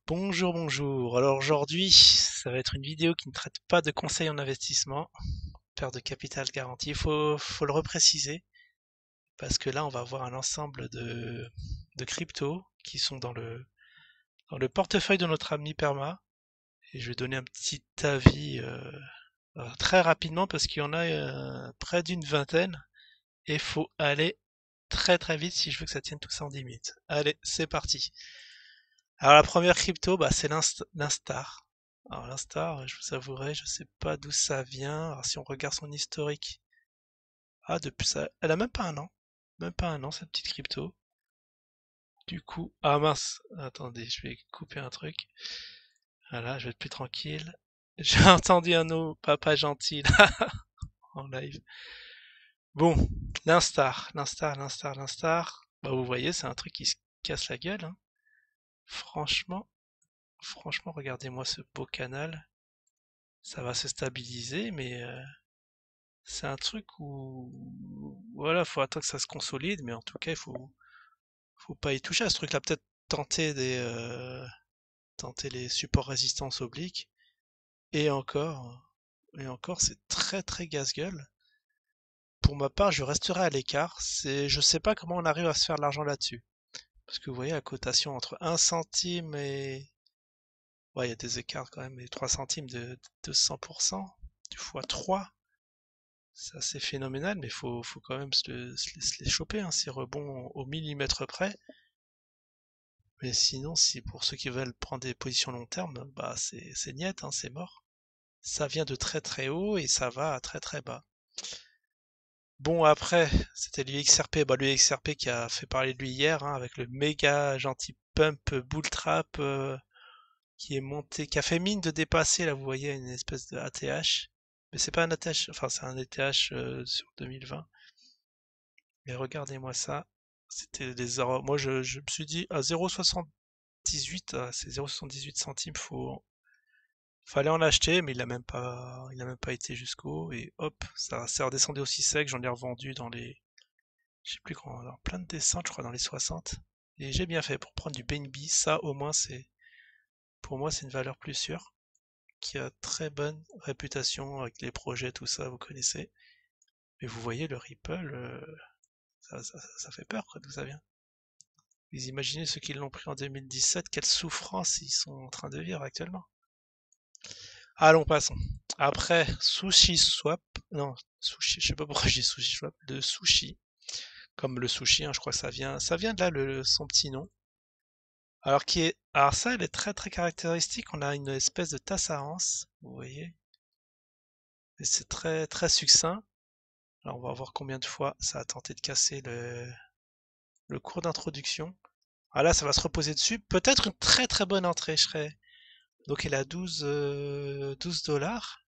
Bonjour, bonjour. Alors aujourd'hui, ça va être une vidéo qui ne traite pas de conseils en investissement, perte de capital garanti. Il faut le repréciser parce que là, on va avoir un ensemble de cryptos qui sont dans le portefeuille de notre ami Perma. Et je vais donner un petit avis très rapidement parce qu'il y en a près d'une vingtaine et il faut aller très très vite si je veux que ça tienne tout ça en 10 minutes. Allez, c'est parti. Alors la première crypto, bah, c'est l'Instar. Alors l'Instar, je vous avouerai, je sais pas d'où ça vient. Alors si on regarde son historique, depuis ça, elle a même pas un an cette petite crypto. Du coup, ah mince, attendez, je vais couper un truc. Voilà, je vais être plus tranquille. J'ai entendu un autre papa gentil là en live. Bon, l'Instar. Bah vous voyez, c'est un truc qui se casse la gueule, hein. Franchement, franchement, regardez-moi ce beau canal. Ça va se stabiliser, mais c'est un truc où voilà, faut attendre que ça se consolide, mais en tout cas, faut pas y toucher à ce truc-là. Peut-être tenter les supports résistance obliques, et encore, c'est très très casse-gueule. Pour ma part, je resterai à l'écart. Je sais pas comment on arrive à se faire de l'argent là-dessus, parce que vous voyez la cotation entre 1 centime et, ouais, il y a des écarts quand même, et 3 centimes de 100%, du fois 3. C'est assez phénoménal, mais faut quand même se les choper, hein, ces rebonds au millimètre près. Mais sinon, si pour ceux qui veulent prendre des positions long terme, bah c'est niet, hein, c'est mort. Ça vient de très très haut et ça va à très très bas. Bon, après, c'était l'UXRP, bah l'UXRP qui a fait parler de lui hier, hein, avec le méga gentil pump bull trap qui est monté, qui a fait mine de dépasser, là vous voyez, une espèce de ATH. Mais c'est pas un ATH, enfin c'est un ATH sur 2020. Mais regardez-moi ça. C'était des erreurs. Moi, je me suis dit, à 0,78, c'est 0,78 centimes, fallait en acheter, mais il a même pas été jusqu'au, et hop, ça s'est redescendu aussi sec, j'en ai revendu je sais plus quand, dans plein de descentes, je crois, dans les 60. Et j'ai bien fait pour prendre du BNB, ça, au moins, pour moi, c'est une valeur plus sûre, qui a très bonne réputation avec les projets, tout ça, vous connaissez. Mais vous voyez, le Ripple, ça fait peur, quoi, d'où ça vient. Vous imaginez ceux qui l'ont pris en 2017, quelle souffrance ils sont en train de vivre actuellement. Allons, passons. Après, Sushi Swap, non, Sushi, je sais pas pourquoi j'ai Sushi Swap, de sushi, comme le sushi, hein, je crois que ça vient de là, son petit nom. Alors ça, elle est très très caractéristique, on a une espèce de tasse à anse, vous voyez, et c'est très très succinct. Alors on va voir combien de fois ça a tenté de casser le cours d'introduction. Ah là, ça va se reposer dessus, peut-être une très très bonne entrée, donc elle a 12 dollars.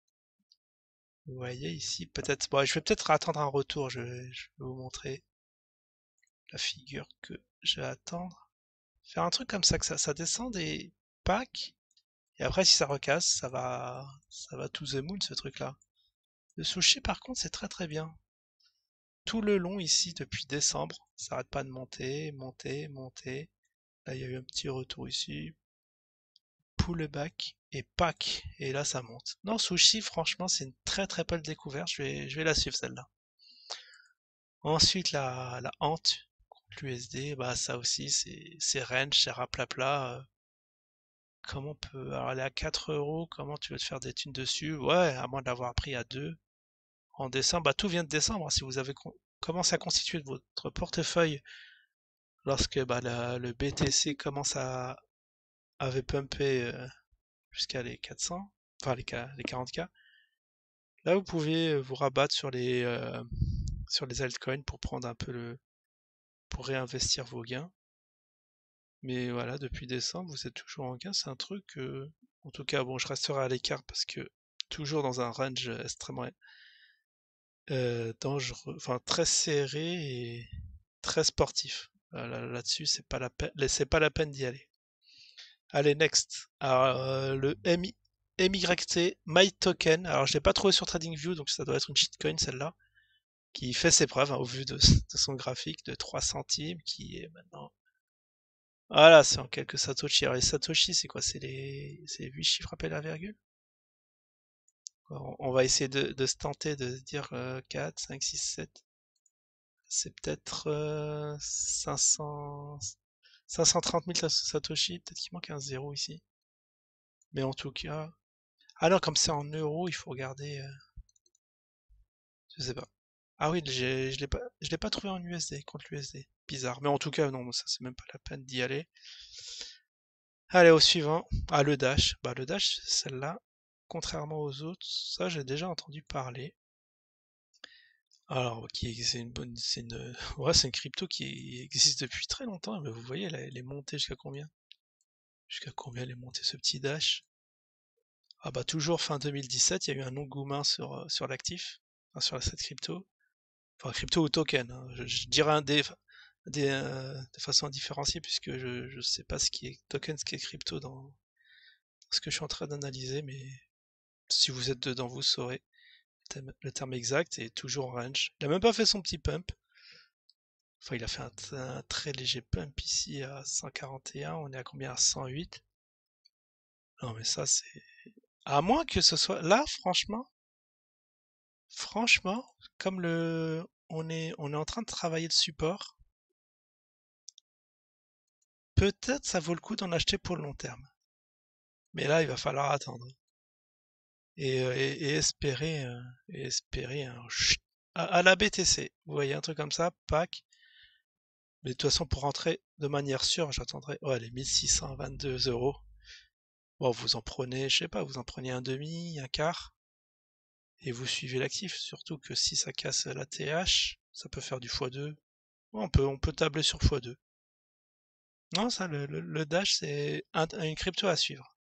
Vous voyez ici, peut-être. Bon, je vais peut-être attendre un retour. Je vais vous montrer la figure que je vais attendre. Faire un truc comme ça, que ça descend des packs. Et après, si ça recasse, ça va to the moon, ce truc-là. Le sushi, par contre, c'est très très bien. Tout le long ici, depuis décembre, ça arrête pas de monter, monter, monter. Là, il y a eu un petit retour ici. Pullback et pack. Et là, ça monte. Non, sushi, franchement, c'est une très très belle découverte. Je vais la suivre, celle-là. Ensuite, la hante contre l'USD, bah ça aussi, c'est range, c'est raplapla. Comment on peut. Alors, elle est à 4 euros, comment tu veux te faire des thunes dessus? Ouais, à moins de l'avoir pris à 2 en décembre. Bah, tout vient de décembre, hein. Si vous avez commencé à constituer votre portefeuille lorsque bah, le BTC avait pumpé jusqu'à les 400, enfin les 40K, là vous pouvez vous rabattre sur les altcoins pour prendre un peu pour réinvestir vos gains. Mais voilà, depuis décembre, vous êtes toujours en gain. C'est un truc, en tout cas, bon, je resterai à l'écart parce que toujours dans un range extrêmement dangereux, enfin très serré et très sportif. Là-dessus, c'est pas la peine d'y aller. Allez, next. Alors, le MYT My Token. Alors, je l'ai pas trouvé sur TradingView, donc ça doit être une shitcoin celle-là, qui fait ses preuves, hein, au vu de son graphique de 3 centimes, qui est maintenant Voilà, c'est en quelques Satoshi. Alors les Satoshi, c'est quoi? C'est les 8 chiffres après la virgule? On va essayer de se tenter de se dire 4, 5, 6, 7. C'est peut-être 530 000 Satoshi. Peut-être qu'il manque un zéro ici. Mais en tout cas... Ah non, comme c'est en euros, il faut regarder... je sais pas. Ah oui, je l'ai pas trouvé en USD, contre l'USD. Bizarre. Mais en tout cas, non, ça c'est même pas la peine d'y aller. Allez, au suivant. Ah, le Dash. Bah, le Dash, celle-là, contrairement aux autres, ça j'ai déjà entendu parler. Alors, c'est une bonne, ouais, c'est une crypto qui existe depuis très longtemps. Mais vous voyez, elle est montée jusqu'à combien? Jusqu'à combien elle est montée ce petit Dash? Ah bah toujours fin 2017, il y a eu un engouement sur l'actif, enfin, sur cette crypto. Enfin, crypto ou token, hein. Je dirais de façon différenciée puisque je sais pas ce qui est token, ce qui est crypto dans ce que je suis en train d'analyser, mais si vous êtes dedans, vous saurez le terme exact et toujours en range. Il a même pas fait son petit pump. Enfin, il a fait un très léger pump ici à 141. On est à combien? À 108. Non, mais ça, c'est... À moins que ce soit... Là, franchement, comme on est en train de travailler le support, peut-être ça vaut le coup d'en acheter pour le long terme. Mais là, il va falloir attendre. Et espérer à la BTC. Vous voyez, un truc comme ça, pack. Mais de toute façon, pour rentrer de manière sûre, j'attendrai, ouais, les 1622 euros. Bon, vous en prenez, je sais pas, vous en prenez un demi, un quart, et vous suivez l'actif. Surtout que si ça casse la TH, ça peut faire du x2. Ouais, on peut tabler sur x2. Non, ça, le Dash, c'est une crypto à suivre.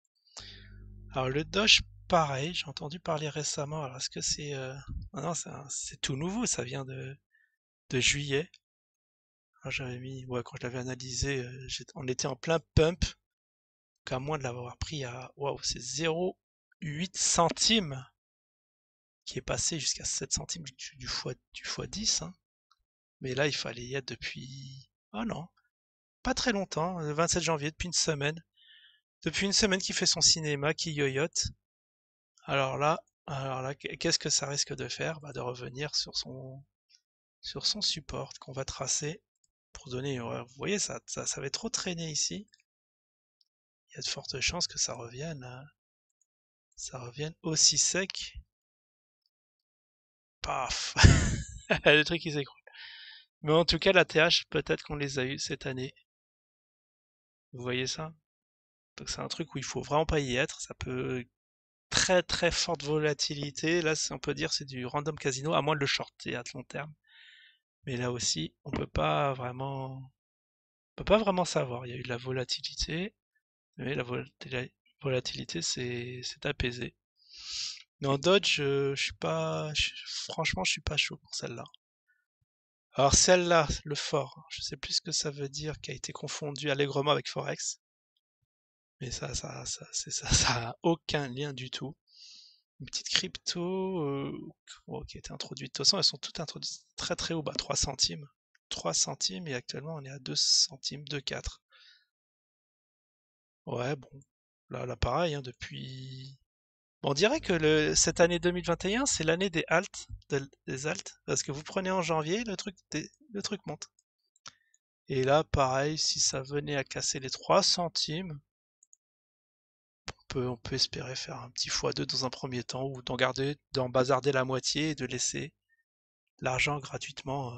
Alors, le Doge, pareil, j'ai entendu parler récemment. Alors, est-ce que c'est... ah non, c'est tout nouveau, ça vient de juillet. Alors, j'avais mis... Ouais, quand je l'avais analysé, on était en plein pump. Qu'à moins de l'avoir pris à... Waouh, c'est 0,8 centimes qui est passé jusqu'à 7 centimes du fois 10, hein. Mais là, il fallait y être depuis... Oh non, pas très longtemps, le 27 janvier, depuis une semaine. Depuis une semaine qu'il fait son cinéma, qui yoyote. Alors là, qu'est-ce que ça risque de faire? Bah, de revenir sur son support qu'on va tracer pour donner. Vous voyez, ça va trop traîner ici. Il y a de fortes chances que ça revienne aussi sec. Paf! Le truc qui s'écroule. Mais en tout cas, la TH, peut-être qu'on les a eu cette année. Vous voyez ça? Donc c'est un truc où il faut vraiment pas y être. Ça peut très très forte volatilité. Là, on peut dire c'est du random casino, à moins de le shorter à long terme. Mais là aussi, on peut pas vraiment savoir. Il y a eu de la volatilité, mais la volatilité c'est apaisé. Mais en Dodge, je suis pas, franchement, je suis pas chaud pour celle-là. Alors celle-là, le fort, je sais plus ce que ça veut dire, qui a été confondu allègrement avec Forex, mais ça a aucun lien du tout. Une petite crypto qui a été introduite. De toute façon, elles sont toutes introduites très très haut, bah 3 centimes. 3 centimes et actuellement on est à 2 centimes, 2,4. Ouais, bon. Là pareil, hein, depuis... Bon, on dirait que cette année 2021, c'est l'année des halts, des halts, parce que vous prenez en janvier, le truc monte. Et là, pareil, si ça venait à casser les 3 centimes, on peut espérer faire un petit x2 dans un premier temps, ou d'en bazarder la moitié et de laisser l'argent gratuitement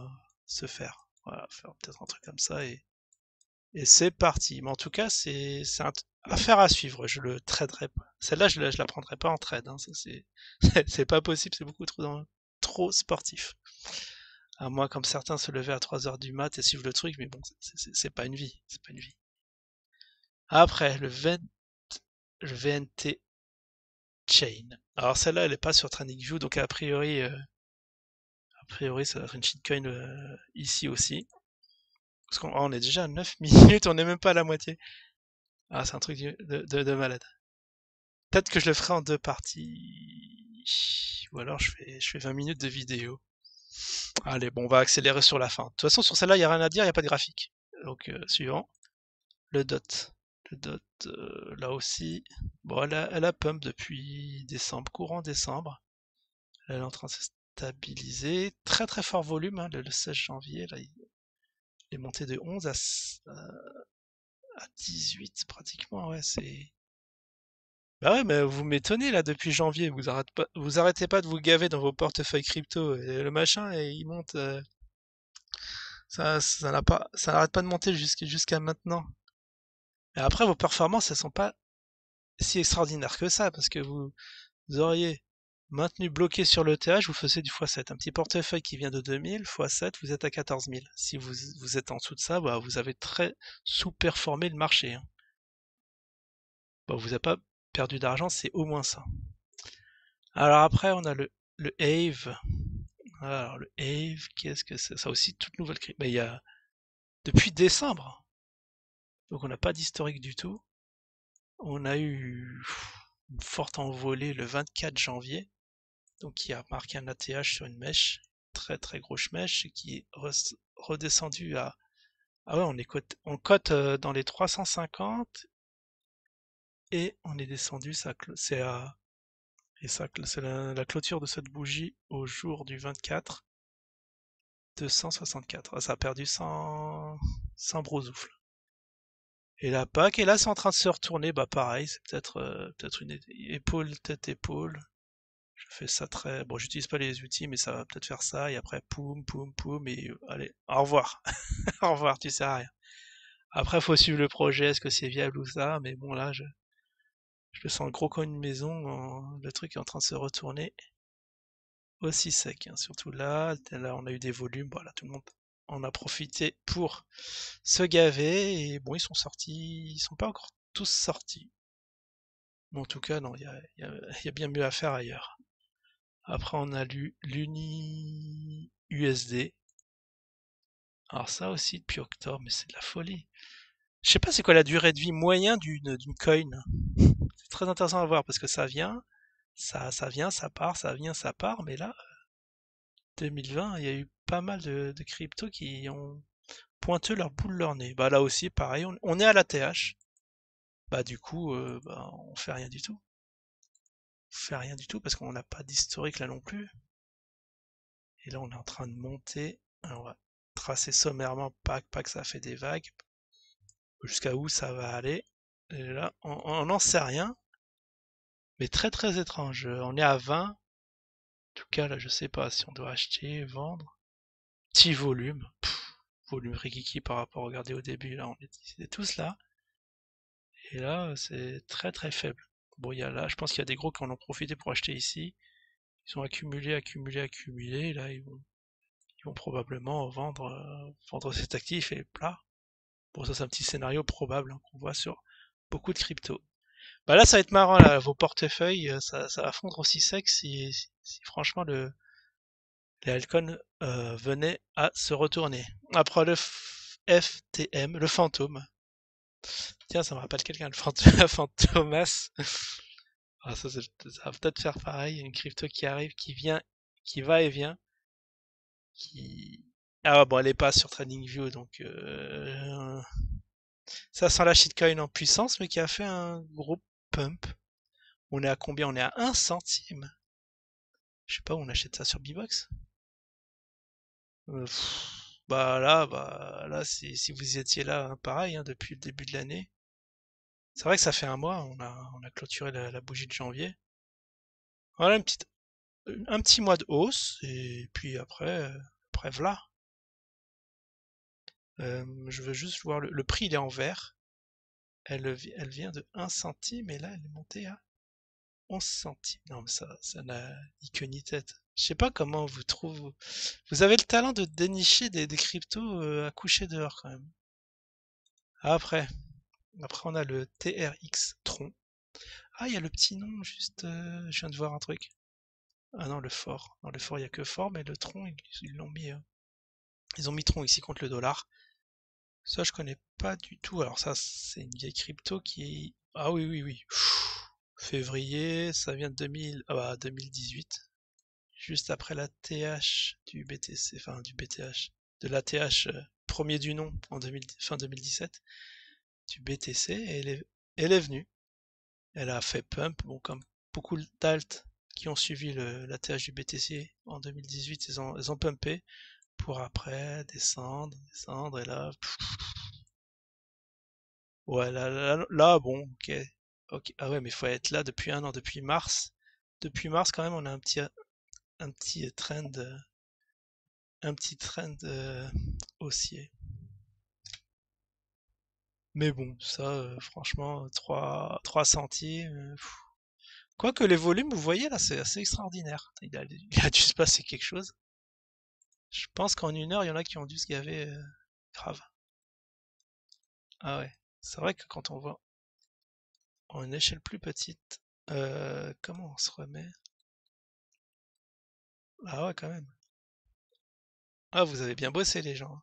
se faire. Voilà, faire peut-être un truc comme ça et c'est parti. Mais en tout cas, c'est affaire à suivre. Je le traderai pas. Celle-là, je la prendrai pas en trade, hein. Ça, c'est pas possible. C'est beaucoup trop sportif. À moins, comme certains, se lever à 3 heures du mat et suivre le truc. Mais bon, c'est pas une vie. C'est pas une vie. Après, le VNT Chain. Alors celle-là, elle est pas sur TradingView, donc a priori, ça va être une shitcoin ici aussi. Parce qu'on est déjà à 9 minutes, on n'est même pas à la moitié. Ah, c'est un truc de malade. Peut-être que je le ferai en 2 parties. Ou alors je fais 20 minutes de vidéo. Allez, bon, on va accélérer sur la fin. De toute façon, sur celle-là, il n'y a rien à dire, il n'y a pas de graphique. Donc, suivant. le DOT. Le DOT, là aussi, bon, elle a pump depuis décembre, courant décembre. Elle est en train de se stabiliser. Très très fort volume, hein, le 16 janvier. Là, il est monté de 11 à 18 pratiquement. Ouais, c'est. Bah ouais, mais vous m'étonnez là depuis janvier. Vous arrêtez pas de vous gaver dans vos portefeuilles crypto. Et le machin, et il monte. Ça n'arrête pas de monter jusqu'à maintenant. Et après, vos performances, elles sont pas si extraordinaires que ça, parce que vous auriez maintenu bloqué sur l'ETH, vous faisiez du x7. Un petit portefeuille qui vient de 2000, x7, vous êtes à 14 000. Si vous êtes en dessous de ça, bah, vous avez très sous-performé le marché, hein. Bah, vous n'avez pas perdu d'argent, c'est au moins ça. Alors après, on a le Aave. Alors le Aave, qu'est-ce que c'est? Ça aussi, toute nouvelle crypto. Mais il y a depuis décembre, donc on n'a pas d'historique du tout. On a eu une forte envolée le 24 janvier, donc qui a marqué un ATH sur une mèche, très très grosse mèche, qui est redescendu à... Ah ouais, on cote dans les 350 et on est descendu, c'est à... Et ça, c'est la clôture de cette bougie au jour du 24, 264. Ah, ça a perdu 100 brousoufle. Et la PAC, et là c'est en train de se retourner, bah pareil, c'est peut-être une épaule, tête, épaule. Je fais ça très... Bon, j'utilise pas les outils, mais ça va peut-être faire ça, et après, poum, poum, poum, et allez, au revoir. Au revoir, tu sers à rien. Après, faut suivre le projet, est-ce que c'est viable ou ça, mais bon, là, je le sens gros comme une maison, le truc est en train de se retourner aussi sec, hein. Surtout là, on a eu des volumes, voilà, tout le monde en a profité pour se gaver, et bon, ils sont sortis, ils sont pas encore tous sortis. Mais en tout cas, non, il y a bien mieux à faire ailleurs. Après, on a l'Uni USD. Alors ça aussi depuis octobre, mais c'est de la folie. Je sais pas c'est quoi la durée de vie moyenne d'une coin. C'est très intéressant à voir parce que ça vient, ça vient, ça part, ça vient, ça part, mais là, 2020, il y a eu pas mal de cryptos qui ont pointé leur bout de leur nez. Bah là aussi, pareil, on est à la TH. Bah du coup, bah, on fait rien du tout. On fait rien du tout parce qu'on n'a pas d'historique là non plus. Et là, on est en train de monter. Alors, on va tracer sommairement, pas que ça fait des vagues. Jusqu'à où ça va aller. Et là, on n'en sait rien. Mais très très étrange. On est à 20. En tout cas, là, je sais pas si on doit acheter, vendre. Petit volume. Volume rikiki par rapport, regardez au début, là, on était tous là. Et là, c'est très très faible. Bon, il y a là, je pense qu'il y a des gros qui en ont profité pour acheter ici. Ils ont accumulé, accumulé, accumulé. Là, ils vont probablement vendre cet actif et plat. Bon, ça, c'est un petit scénario probable, hein, qu'on voit sur beaucoup de cryptos. Bah là, ça va être marrant, là, vos portefeuilles, ça va fondre aussi sec si franchement les altcoins venaient à se retourner. Après le FTM, le fantôme. Tiens, ça me rappelle quelqu'un, le Fantomas. Ah, ça va peut-être faire pareil, une crypto qui arrive, qui vient, qui va et vient, qui... Ah bon, elle est pas sur TradingView, donc ça sent la shitcoin en puissance, mais qui a fait un gros pump. On est à combien? On est à 1 centime. Je sais pas où on achète ça sur Bbox. Bah là, si vous étiez là, hein, pareil, hein, depuis le début de l'année. C'est vrai que ça fait un mois, on a clôturé la bougie de janvier. Voilà un petit mois de hausse, et puis après voilà. Je veux juste voir le prix, il est en vert. Elle vient de 1 centime, et là, elle est montée à 11 centimes. Non, mais ça n'a ni queue ni tête. Je sais pas comment vous trouvez. Vous avez le talent de dénicher des cryptos à coucher dehors quand même. Après, après on a le TRX Tron. Ah, il y a le petit nom juste. Je viens de voir un truc. Ah non, le fort. Dans le fort, il y a que fort, mais le Tron, ils l'ont mis. Ils ont mis Tron ici contre le dollar. Ça, je connais pas du tout. Alors ça, c'est une vieille crypto qui est... Ah oui, oui, oui. Février, ça vient de 2000... ah bah, 2018. Juste après la TH du BTC, enfin du BTH, de la TH premier du nom en fin 2017. du BTC et elle est venue. Elle a fait pump, bon, comme beaucoup d'alt qui ont suivi l'atterrissage du BTC en 2018, ils ont pumpé pour après descendre, descendre, et là, ouais, là, bon, ok, ok, ah ouais, mais il faut être là depuis un an, depuis mars. Depuis mars, quand même, on a un petit trend, haussier. Mais bon, ça, franchement, 3 centimes. Quoique les volumes, vous voyez là, c'est assez extraordinaire. Il a dû se passer quelque chose. Je pense qu'en une heure, il y en a qui ont dû se gaver grave. Ah ouais, c'est vrai que quand on voit en une échelle plus petite, comment on se remet? Ah ouais, quand même. Ah, vous avez bien bossé les gens.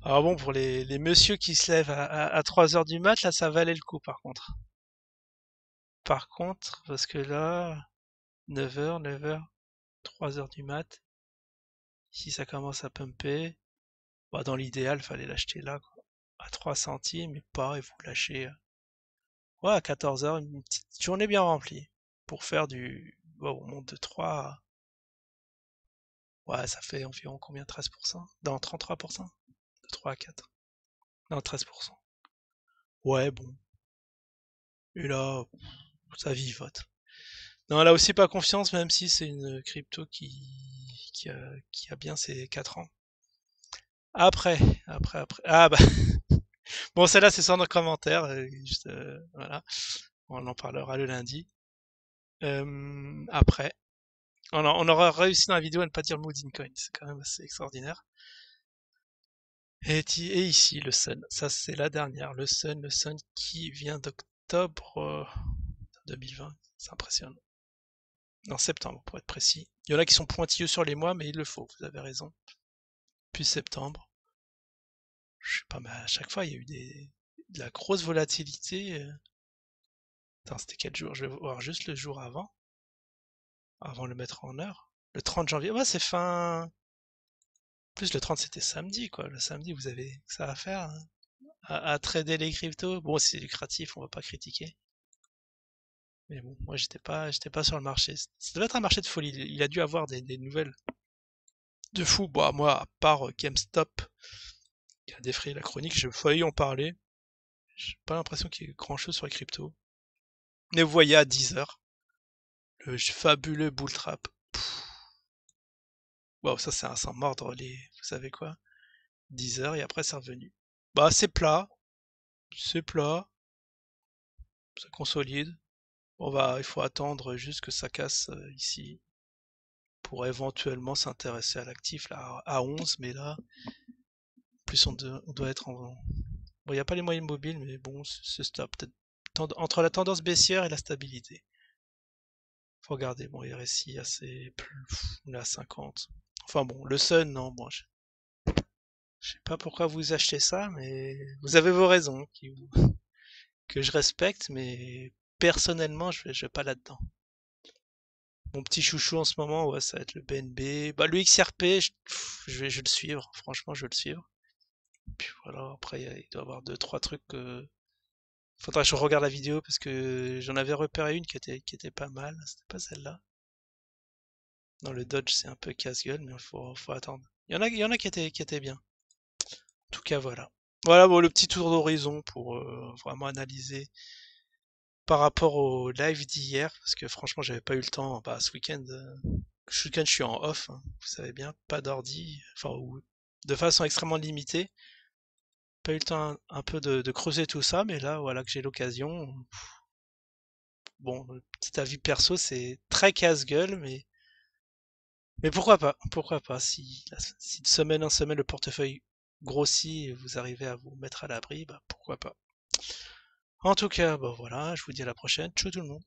Alors bon, pour les messieurs qui se lèvent à 3 heures du mat, là, ça valait le coup par contre. Par contre, parce que là, 9 heures, 3 heures du mat, si ça commence à pumper, bah, dans l'idéal, fallait l'acheter là, quoi. À 3 centimes, et pareil, vous lâchez. Ouais, à 14 heures, une petite journée bien remplie. Pour faire du. Bon, on monte de 3. Ouais, ça fait environ combien? 13%? Non, 33%? De 3 à 4. Non, 13%. Ouais, bon. Et là, ça vivote. Non, là aussi pas confiance, même si c'est une crypto qui a bien ses 4 ans. Après, après. Ah bah, bon, celle-là, c'est sans commentaire. Juste, voilà. On en parlera le lundi. Après. On aura réussi dans la vidéo à ne pas dire le mot Coin. C'est quand même assez extraordinaire. Et ici, le Sun. Ça, c'est la dernière. Le Sun qui vient d'octobre 2020. C'est impressionnant. En septembre, pour être précis. Il y en a qui sont pointilleux sur les mois, mais il le faut. Vous avez raison. Puis septembre. Je sais pas, mais à chaque fois, il y a eu de la grosse volatilité. Attends, c'était quel jour? Je vais voir juste le jour avant de le mettre en heure. Le 30 janvier. Ouais, c'est fin. En plus, le 30, c'était samedi, quoi. Le samedi, vous avez ça à faire, hein, à trader les cryptos. Bon, c'est lucratif, on va pas critiquer. Mais bon, moi, j'étais pas sur le marché. Ça devait être un marché de folie. Il a dû avoir des nouvelles de fou. Bon, moi, à part GameStop, qui a défrayé la chronique, j'ai failli en parler. J'ai pas l'impression qu'il y ait grand chose sur les cryptos. Mais vous voyez, à 10 heures, le fabuleux bull trap. Wow, ça, c'est un sans mordre vous savez quoi? 10 heures et après, c'est revenu. Bah, c'est plat, ça consolide. Il faut attendre juste que ça casse ici pour éventuellement s'intéresser à l'actif là à 11, mais là, plus on doit être en. Bon, il n'y a pas les moyennes mobiles, mais bon, c'est stop. Peut-être entre la tendance baissière et la stabilité. Faut regarder, bon, les RSI assez plus, on est à 50. Enfin bon, le Sun, non, bon, je sais pas pourquoi vous achetez ça, mais vous avez vos raisons que je respecte, mais personnellement, je vais pas là-dedans. Mon petit chouchou en ce moment, ouais, ça va être le BNB. Bah, le XRP, je vais le suivre. Franchement, je vais le suivre. Puis voilà, après, il doit y avoir deux, trois trucs que. Faudrait que je regarde la vidéo parce que j'en avais repéré une qui était pas mal. C'était pas celle-là. Non, le Dodge, c'est un peu casse-gueule, mais faut attendre. Il y en a qui étaient bien. En tout cas, voilà. Voilà, bon, le petit tour d'horizon pour vraiment analyser par rapport au live d'hier, parce que franchement, j'avais pas eu le temps. Bah, ce week-end, je suis en off, hein, vous savez bien, pas d'ordi, enfin, ou de façon extrêmement limitée. Pas eu le temps un peu de creuser tout ça, mais là, voilà que j'ai l'occasion. Bon, petit avis perso, c'est très casse-gueule, mais pourquoi pas? Pourquoi pas? Si de semaine en semaine le portefeuille grossit et vous arrivez à vous mettre à l'abri, bah pourquoi pas? En tout cas, bah voilà, je vous dis à la prochaine. Ciao tout le monde.